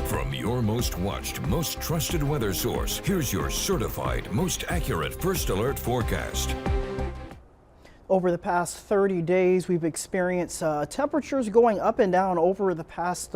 From your most watched, most trusted weather source, here's your certified, most accurate first alert forecast. Over the past 30 days, we've experienced temperatures going up and down over the past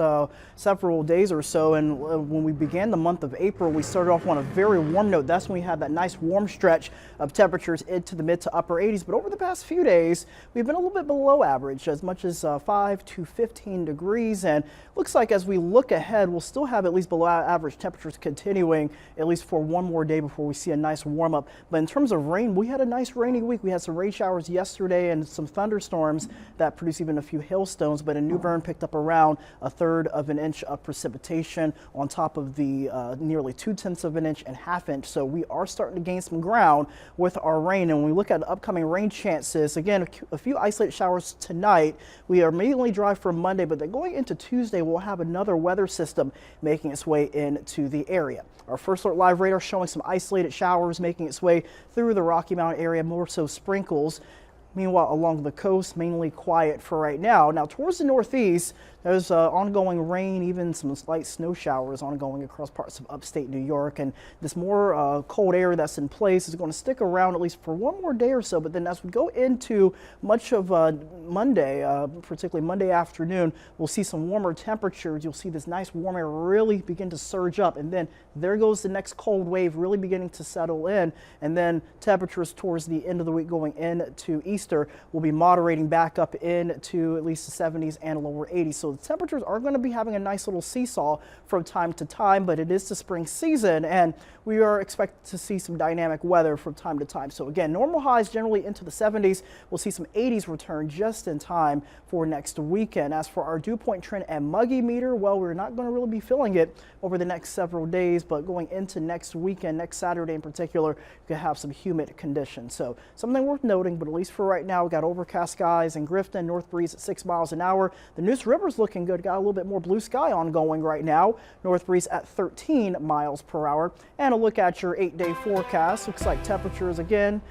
several days or so. And when we began the month of April, we started off on a very warm note. That's when we had that nice warm stretch of temperatures into the mid to upper 80s. But over the past few days, we've been a little bit below average, as much as 5 to 15 degrees. And looks like as we look ahead, we'll still have at least below average temperatures continuing at least for one more day before we see a nice warm up. But in terms of rain, we had a nice rainy week. We had some rain showers yesterday and some thunderstorms that produced even a few hailstones, but in New Bern picked up around 1/3 of an inch of precipitation on top of the nearly 2/10 of an inch and 1/2 inch. So we are starting to gain some ground with our rain. And when we look at the upcoming rain chances, again, a few isolated showers tonight. We are immediately dry for Monday, but then going into Tuesday, we'll have another weather system making its way into the area. Our first alert live radar showing some isolated showers making its way through the Rocky Mountain area, more so sprinkles. Meanwhile, along the coast, mainly quiet for right now. Now, towards the northeast, there's ongoing rain, even some slight snow showers ongoing across parts of upstate New York. And this more cold air that's in place is going to stick around at least for one more day or so. But then as we go into much of Monday, particularly Monday afternoon, we'll see some warmer temperatures. You'll see this nice warm air really begin to surge up. And then there goes the next cold wave really beginning to settle in. And then temperatures towards the end of the week going into Easter will be moderating back up into at least the 70s and lower 80s. So the temperatures are going to be having a nice little seesaw from time to time, but it is the spring season and we are expected to see some dynamic weather from time to time. So again, normal highs generally into the 70s. We'll see some 80s return just in time for next weekend. As for our dew point trend and muggy meter, well, we're not going to really be feeling it over the next several days, but going into next weekend, next Saturday in particular, you could have some humid conditions. So something worth noting, but at least for right now, we got overcast skies in Grifton, north breeze at 6 miles an hour. The Neuse River's looking good. Got a little bit more blue sky ongoing right now. North breeze at 13 miles per hour. And a look at your 8-day forecast. Looks like temperatures again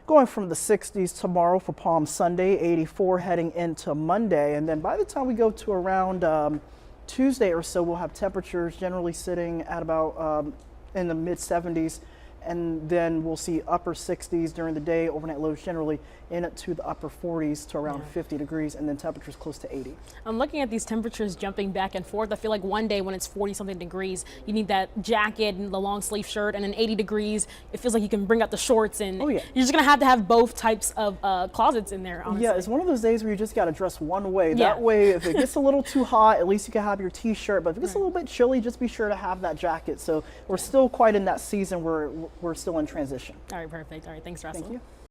going from the 60s tomorrow for Palm Sunday, 84 heading into Monday. And then by the time we go to around Tuesday or so, we'll have temperatures generally sitting at about in the mid 70s. And then we'll see upper 60s during the day, overnight lows generally into the upper 40s to around 50 degrees, and then temperatures close to 80. I'm looking at these temperatures jumping back and forth. I feel like one day when it's 40 something degrees, you need that jacket and the long sleeve shirt, and then 80 degrees, it feels like you can bring out the shorts, and you're just gonna have to have both types of closets in there, honestly. Yeah, it's one of those days where you just gotta dress one way. That way, if it gets a little too hot, at least you can have your t-shirt, but if it gets a little bit chilly, just be sure to have that jacket. So we're still quite in that season where we're still in transition. All right, perfect. All right, thanks, Russell. Thank you.